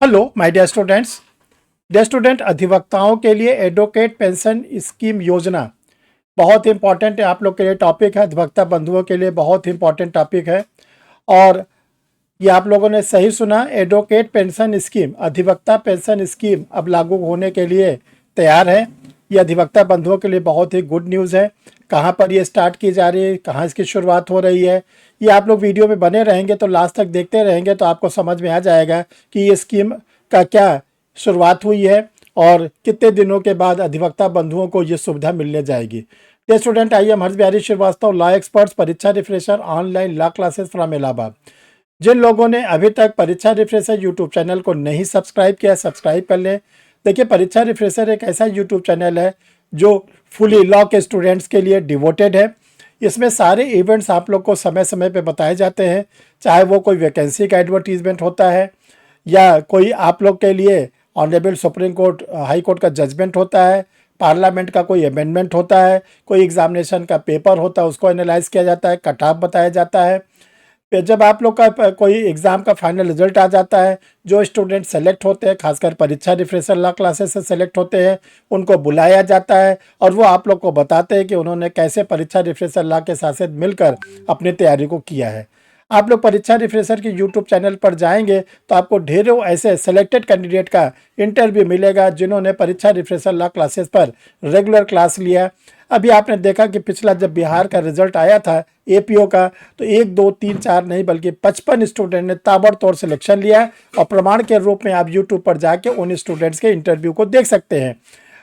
Hello my dear student, अधिवक्ताओं के लिए एडवोकेट पेंशन स्कीम योजना बहुत इंपॉर्टेंट है। आप लोग के लिए टॉपिक है, अधिवक्ता बंधुओं के लिए बहुत इंपॉर्टेंट टॉपिक है। और ये आप लोगों ने सही सुना, एडवोकेट पेंशन स्कीम, अधिवक्ता पेंशन स्कीम अब लागू होने के लिए तैयार है। ये अधिवक्ता बंधुओं के लिए बहुत ही गुड न्यूज़ है। कहाँ पर ये स्टार्ट की जा रही है, कहाँ इसकी शुरुआत हो रही है, ये आप लोग वीडियो में बने रहेंगे तो लास्ट तक देखते रहेंगे तो आपको समझ में आ जाएगा कि ये स्कीम का क्या शुरुआत हुई है और कितने दिनों के बाद अधिवक्ता बंधुओं को ये सुविधा मिलने जाएगी। ये स्टूडेंट, आइए हम Harsh Bihari Shrivastava, law experts, Pariksha refresher, online law classes from Allahabad. जिन लोगों ने अभी तक परीक्षा रिफ्रेशर यूट्यूब चैनल को नहीं सब्सक्राइब किया, सब्सक्राइब कर लें। देखिए, परीक्षा रिफ्रेशर एक ऐसा यूट्यूब चैनल है जो फुली लॉ के स्टूडेंट्स के लिए डिवोटेड है। इसमें सारे इवेंट्स आप लोग को समय समय पे बताए जाते हैं, चाहे वो कोई वैकेंसी का एडवर्टीजमेंट होता है या कोई आप लोग के लिए honourable supreme court, high court का जजमेंट होता है, पार्लियामेंट का कोई अमेंडमेंट होता है, कोई एग्जामिनेशन का पेपर होता है, उसको एनालाइज किया जाता है, कट ऑफ बताया जाता है। फिर जब आप लोग का कोई एग्ज़ाम का फाइनल रिजल्ट आ जाता है, जो स्टूडेंट सेलेक्ट होते हैं, खासकर परीक्षा रिफ्रेशर लॉ क्लासेस से सेलेक्ट होते हैं, उनको बुलाया जाता है और वो आप लोग को बताते हैं कि उन्होंने कैसे परीक्षा रिफ्रेशर लॉ के साथ साथ मिलकर अपनी तैयारी को किया है। आप लोग परीक्षा रिफ्रेशर के यूट्यूब चैनल पर जाएंगे तो आपको ढेरों ऐसे सेलेक्टेड कैंडिडेट का इंटरव्यू मिलेगा जिन्होंने परीक्षा रिफ्रेशर लॉ क्लासेस पर रेगुलर क्लास लिया। अभी आपने देखा कि पिछला जब बिहार का रिजल्ट आया था एपीओ का, तो 1 2 3 4 नहीं बल्कि 55 स्टूडेंट ने ताबड़तोड़ सिलेक्शन लिया और प्रमाण के रूप में आप यूट्यूब पर जाके उन स्टूडेंट्स के इंटरव्यू को देख सकते हैं।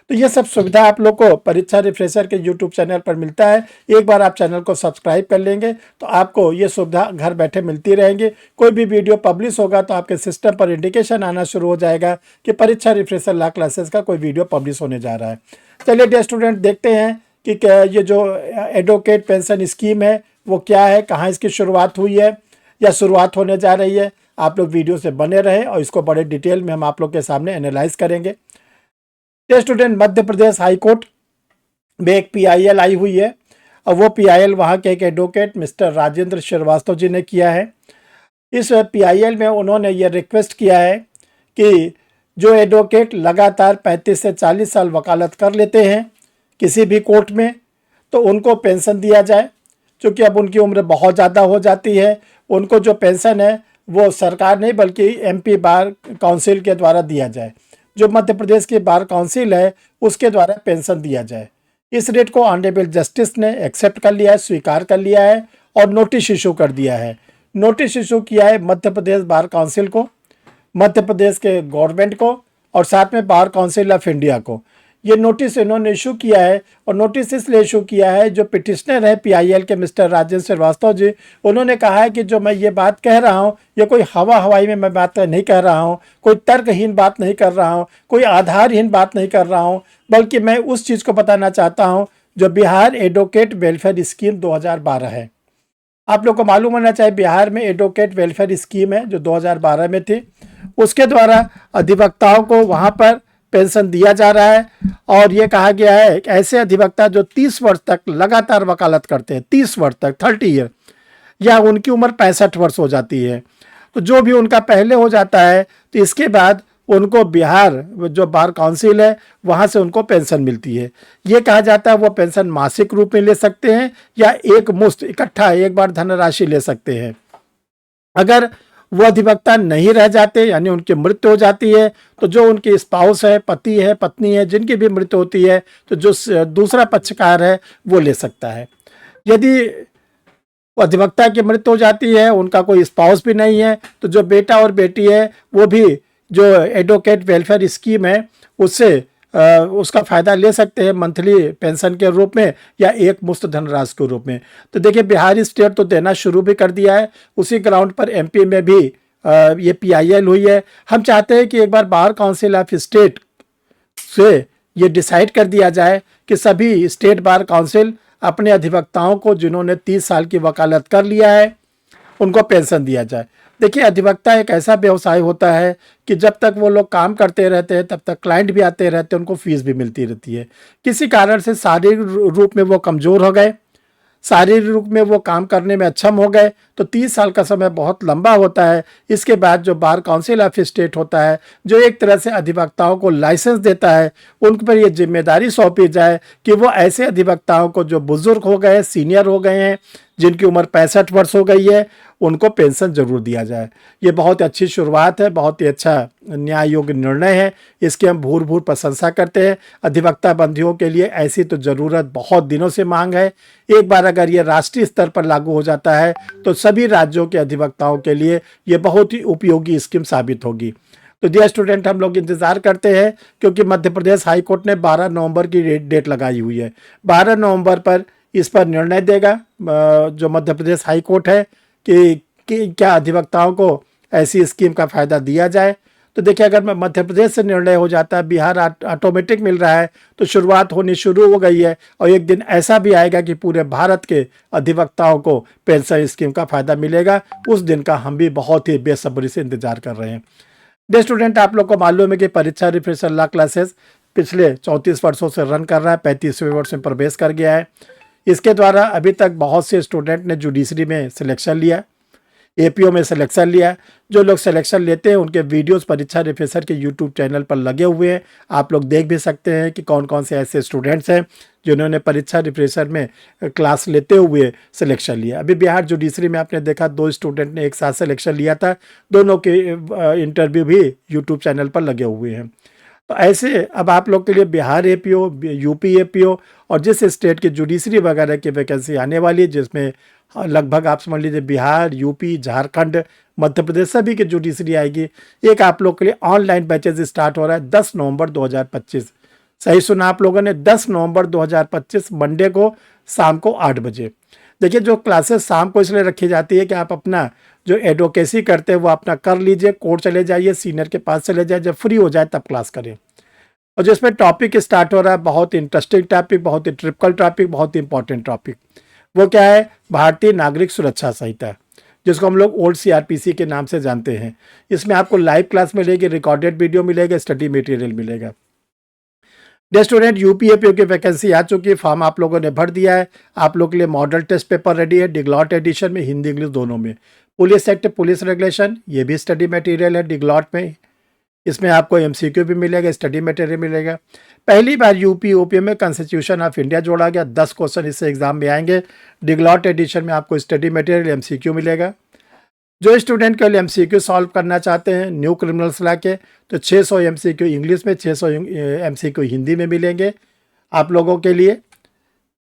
तो ये सब सुविधा आप लोग को परीक्षा रिफ्रेशर के यूट्यूब चैनल पर मिलता है। एक बार आप चैनल को सब्सक्राइब कर लेंगे तो आपको ये सुविधा घर बैठे मिलती रहेंगी। कोई भी वीडियो पब्लिश होगा तो आपके सिस्टम पर इंडिकेशन आना शुरू हो जाएगा कि परीक्षा रिफ्रेशर लॉ क्लासेस का कोई वीडियो पब्लिश होने जा रहा है। चलिए डियर स्टूडेंट, देखते हैं कि ये जो एडवोकेट पेंशन स्कीम है वो क्या है, कहाँ इसकी शुरुआत हुई है या शुरुआत होने जा रही है। आप लोग वीडियो से बने रहें और इसको बड़े डिटेल में हम आप लोग के सामने एनालाइज करेंगे। Student, Madhya Pradesh high court में एक पीआईएल आई हुई है और वो पीआईएल वहाँ के एक एडवोकेट मिस्टर राजेंद्र श्रीवास्तव जी ने किया है। इस पीआईएल में उन्होंने ये रिक्वेस्ट किया है कि जो एडवोकेट लगातार 35 से 40 साल वकालत कर लेते हैं किसी भी कोर्ट में, तो उनको पेंशन दिया जाए। क्योंकि अब उनकी उम्र बहुत ज़्यादा हो जाती है, उनको जो पेंशन है वो सरकार नहीं बल्कि एमपी बार काउंसिल के द्वारा दिया जाए। जो मध्य प्रदेश की बार काउंसिल है उसके द्वारा पेंशन दिया जाए। इस रेट को ऑनरेबल जस्टिस ने एक्सेप्ट कर लिया है, स्वीकार कर लिया है और नोटिस इशू कर दिया है। नोटिस इशू किया है मध्य प्रदेश बार काउंसिल को, मध्य प्रदेश के गवर्नमेंट को और साथ में बार काउंसिल ऑफ इंडिया को। ये नोटिस इन्होंने इशू किया है और नोटिस इसलिए इशू किया है, जो पिटिशनर है पीआईएल के मिस्टर राजेंद्र श्रीवास्तव जी, उन्होंने कहा है कि जो मैं ये बात कह रहा हूँ ये कोई हवाई में मैं बात नहीं कह रहा हूँ, कोई तर्कहीन बात नहीं कर रहा हूँ, कोई आधारहीन बात नहीं कर रहा हूँ, बल्कि मैं उस चीज़ को बताना चाहता हूँ जो बिहार एडवोकेट वेलफेयर स्कीम 2012 है। आप लोग को मालूम होना चाहिए बिहार में एडवोकेट वेलफेयर स्कीम है जो 2012 में थी। उसके द्वारा अधिवक्ताओं को वहाँ पर पेंशन दिया जा रहा है और ये कहा गया है कि ऐसे अधिवक्ता जो 30 वर्ष तक लगातार वकालत करते हैं, 30 वर्ष तक, 30 ईयर, या उनकी उम्र 65 वर्ष हो जाती है, तो जो भी उनका पहले हो जाता है तो इसके बाद उनको बिहार जो बार काउंसिल है वहाँ से उनको पेंशन मिलती है। ये कहा जाता है वो पेंशन मासिक रूप में ले सकते हैं या एक मुश्त इकट्ठा एक बार धनराशि ले सकते हैं। अगर वो अधिवक्ता नहीं रह जाते यानी उनकी मृत्यु हो जाती है तो जो उनकी स्पाउस है, पति है, पत्नी है, जिनकी भी मृत्यु होती है तो जो दूसरा पक्षकार है वो ले सकता है। यदि अधिवक्ता की मृत्यु हो जाती है, उनका कोई स्पाउस भी नहीं है, तो जो बेटा और बेटी है वो भी जो एडवोकेट वेलफेयर स्कीम है उससे उसका फ़ायदा ले सकते हैं मंथली पेंशन के रूप में या एक मुश्त धनराशि के रूप में। तो देखिए, बिहार स्टेट तो देना शुरू भी कर दिया है। उसी ग्राउंड पर एमपी में भी ये पीआईएल हुई है। हम चाहते हैं कि एक बार बार काउंसिल ऑफ स्टेट से ये डिसाइड कर दिया जाए कि सभी स्टेट बार काउंसिल अपने अधिवक्ताओं को जिन्होंने 30 साल की वकालत कर लिया है उनको पेंशन दिया जाए। देखिए, अधिवक्ता एक ऐसा व्यवसाय होता है कि जब तक वो लोग काम करते रहते हैं तब तक क्लाइंट भी आते रहते हैं, उनको फीस भी मिलती रहती है। किसी कारण से शारीरिक रूप में वो कमज़ोर हो गए, शारीरिक रूप में वो काम करने में अक्षम हो गए तो 30 साल का समय बहुत लंबा होता है। इसके बाद जो बार काउंसिल ऑफ स्टेट होता है, जो एक तरह से अधिवक्ताओं को लाइसेंस देता है, उन पर ये जिम्मेदारी सौंपी जाए कि वो ऐसे अधिवक्ताओं को जो बुजुर्ग हो गए, सीनियर हो गए हैं, जिनकी उम्र 65 वर्ष हो गई है, उनको पेंशन जरूर दिया जाए। ये बहुत अच्छी शुरुआत है, बहुत ही अच्छा न्याय योग्य निर्णय है, इसकी हम भूर प्रशंसा करते हैं। अधिवक्ता बंधुओं के लिए ऐसी तो ज़रूरत बहुत दिनों से मांग है। एक बार अगर ये राष्ट्रीय स्तर पर लागू हो जाता है तो सभी राज्यों के अधिवक्ताओं के लिए ये बहुत ही उपयोगी स्कीम साबित होगी। तो डियर स्टूडेंट, हम लोग इंतज़ार करते हैं, क्योंकि मध्य प्रदेश हाई कोर्ट ने 12 नवंबर की डेट लगाई हुई है। 12 नवंबर पर इस पर निर्णय देगा जो मध्य प्रदेश हाई कोर्ट है कि क्या अधिवक्ताओं को ऐसी स्कीम का फ़ायदा दिया जाए। तो देखिए, अगर मध्य प्रदेश से निर्णय हो जाता है, बिहार ऑटोमेटिक मिल रहा है, तो शुरुआत होनी शुरू हो गई है। और एक दिन ऐसा भी आएगा कि पूरे भारत के अधिवक्ताओं को पेंशन स्कीम का फ़ायदा मिलेगा। उस दिन का हम भी बहुत ही बेसब्री से इंतजार कर रहे हैं। डियर स्टूडेंट, आप लोग को मालूम है कि परीक्षा रिफ्रेशर लॉ क्लासेस पिछले 34 वर्षों से रन कर रहा है, 35वें वर्ष में प्रवेश कर गया है। इसके द्वारा अभी तक बहुत से स्टूडेंट ने जुडिशरी में सिलेक्शन लिया, एपीओ में सिलेक्शन लिया। जो लोग सिलेक्शन लेते हैं उनके वीडियोस परीक्षा रिफ्रेशर के यूट्यूब चैनल पर लगे हुए हैं, आप लोग देख भी सकते हैं कि कौन कौन से ऐसे स्टूडेंट्स हैं जिन्होंने परीक्षा रिफ्रेशर में क्लास लेते हुए सिलेक्शन लिया। अभी बिहार जुडिशरी में आपने देखा 2 स्टूडेंट ने एक साथ सिलेक्शन लिया था, दोनों के इंटरव्यू भी यूट्यूब चैनल पर लगे हुए हैं। तो ऐसे अब आप लोग के लिए बिहार एपीओ, यूपी एपीओ और जिस स्टेट की जुडिशरी वगैरह की वैकेंसी आने वाली है, जिसमें लगभग आप समझ लीजिए बिहार, यूपी, झारखंड, मध्य प्रदेश सभी की जुडिशरी आएगी। एक आप लोग के लिए ऑनलाइन बैचेज स्टार्ट हो रहा है 10 नवंबर 2025। सही सुना आप लोगों ने, 10 नवंबर 2025 मंडे को शाम को 8 बजे। देखिए, जो क्लासेस शाम को इसलिए रखी जाती है कि आप अपना जो एडवोकेसी करते हैं वो अपना कर लीजिए, कोर्ट चले जाइए, सीनियर के पास चले जाइए, जब फ्री हो जाए तब क्लास करें। और जिसमें टॉपिक स्टार्ट हो रहा है, बहुत ही इंटरेस्टिंग टॉपिक, बहुत ही ट्रिपिकल टॉपिक, बहुत ही इंपॉर्टेंट टॉपिक। वो क्या है? भारतीय नागरिक सुरक्षा संहिता, जिसको हम लोग ओल्ड सीआरपीसी के नाम से जानते हैं। इसमें आपको लाइव क्लास मिलेगी, रिकॉर्डेड वीडियो मिलेगा, स्टडी मटेरियल मिलेगा। डियर स्टूडेंट, यूपीएपीओ की वैकेंसी आ चुकी है, फॉर्म आप लोगों ने भर दिया है। आप लोग के लिए मॉडल टेस्ट पेपर रेडी है, डिग्लॉट एडिशन में, हिंदी इंग्लिश दोनों में। पुलिस एक्ट, पुलिस रेगुलेशन, ये भी स्टडी मटेरियल है डिग्लॉट में। इसमें आपको एमसीक्यू भी मिलेगा, स्टडी मटेरियल मिलेगा। पहली बार यूपी ओपीएम में कॉन्स्टिट्यूशन ऑफ इंडिया जोड़ा गया, 10 क्वेश्चन इससे एग्जाम में आएंगे। डिग्लॉट एडिशन में आपको स्टडी मटेरियल, एमसीक्यू मिलेगा। जो स्टूडेंट के लिए एमसीक्यू सॉल्व करना चाहते हैं न्यू क्रिमिनल्स लॉ के, तो 600 एमसीक्यू इंग्लिश में, 600 एमसीक्यू हिंदी में मिलेंगे आप लोगों के लिए।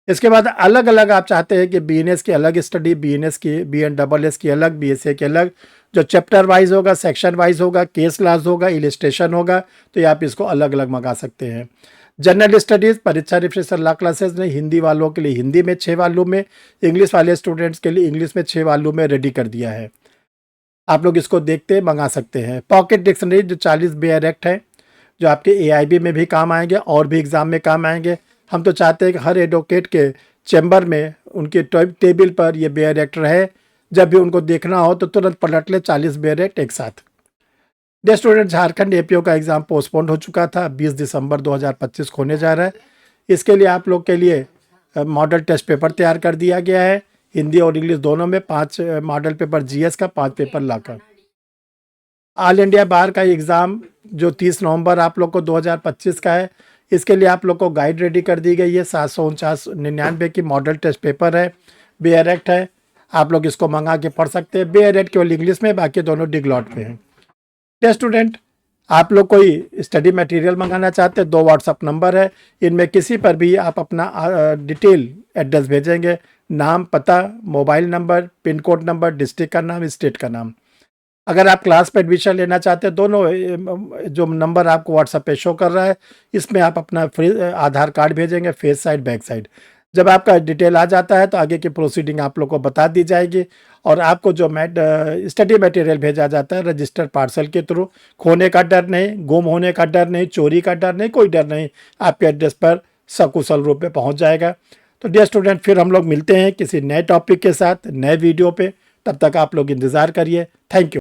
इसके बाद अलग अलग आप चाहते हैं कि बीएनएस की अलग स्टडी, बीएनएस की, बीएनडबलएस की अलग, बीएसए की अलग, जो चैप्टर वाइज होगा, सेक्शन वाइज होगा, केस क्लास होगा, इलिस्ट्रेशन होगा, तो ये आप इसको अलग अलग मंगा सकते हैं। जनरल स्टडीज़, परीक्षा रिफ्रेशर लॉ क्लासेस ने हिंदी वालों के लिए हिंदी में 6 वॉल्यूम में, इंग्लिश वाले स्टूडेंट्स के लिए इंग्लिश में 6 वॉल्यूम में रेडी कर दिया है। आप लोग इसको देखते मंगा सकते हैं। पॉकेट डिक्शनरी जो 40 बेयर एक्ट है, जो आपके एआईबी में भी काम आएंगे और भी एग्ज़ाम में काम आएंगे। हम तो चाहते हैं कि हर एडवोकेट के चैम्बर में उनके टेबल पर ये बेयर एक्ट रहे, जब भी उनको देखना हो तो तुरंत पलट ले 40 बेयर एक्ट एक साथ। डियर स्टूडेंट, झारखंड एपीओ का एग्ज़ाम पोस्टपोन्ड हो चुका था, 20 दिसंबर 2025 होने जा रहा है। इसके लिए आप लोग के लिए मॉडल टेस्ट पेपर तैयार कर दिया गया है, हिंदी और इंग्लिश दोनों में। 5 मॉडल पेपर जीएस का, 5 पेपर लॉ का। ऑल इंडिया बार का एग्ज़ाम जो 30 नवंबर आप लोग को 2025 का है, इसके लिए आप लोग को गाइड रेडी कर दी गई है। 749.99 की मॉडल टेस्ट पेपर है, बेयर एक्ट है, आप लोग इसको मंगा के पढ़ सकते हैं। बेयर एक्ट केवल इंग्लिश में, बाकी दोनों डिग्लॉट में हैं। डियर स्टूडेंट, आप लोग कोई स्टडी मटेरियल मंगाना चाहते हैं, 2 व्हाट्सअप नंबर है, इनमें किसी पर भी आप अपना डिटेल एड्रेस भेजेंगे, नाम, पता, mobile number, pin code number, district का नाम, स्टेट का नाम। अगर आप क्लास पे एडमिशन लेना चाहते हैं, दोनों जो नंबर आपको व्हाट्सएप पे शो कर रहा है, इसमें आप अपना आधार कार्ड भेजेंगे, फेस साइड, बैक साइड। जब आपका डिटेल आ जाता है तो आगे की प्रोसीडिंग आप लोग को बता दी जाएगी। और आपको जो स्टडी मटेरियल भेजा जाता है रजिस्टर्ड पार्सल के थ्रू, खोने का डर नहीं, गुम होने का डर नहीं, चोरी का डर नहीं, कोई डर नहीं, आपके एड्रेस पर सकुशल रूप में पहुँच जाएगा। तो डियर स्टूडेंट, फिर हम लोग मिलते हैं किसी नए टॉपिक के साथ, नए वीडियो पे। तब तक आप लोग इंतज़ार करिए। Thank you.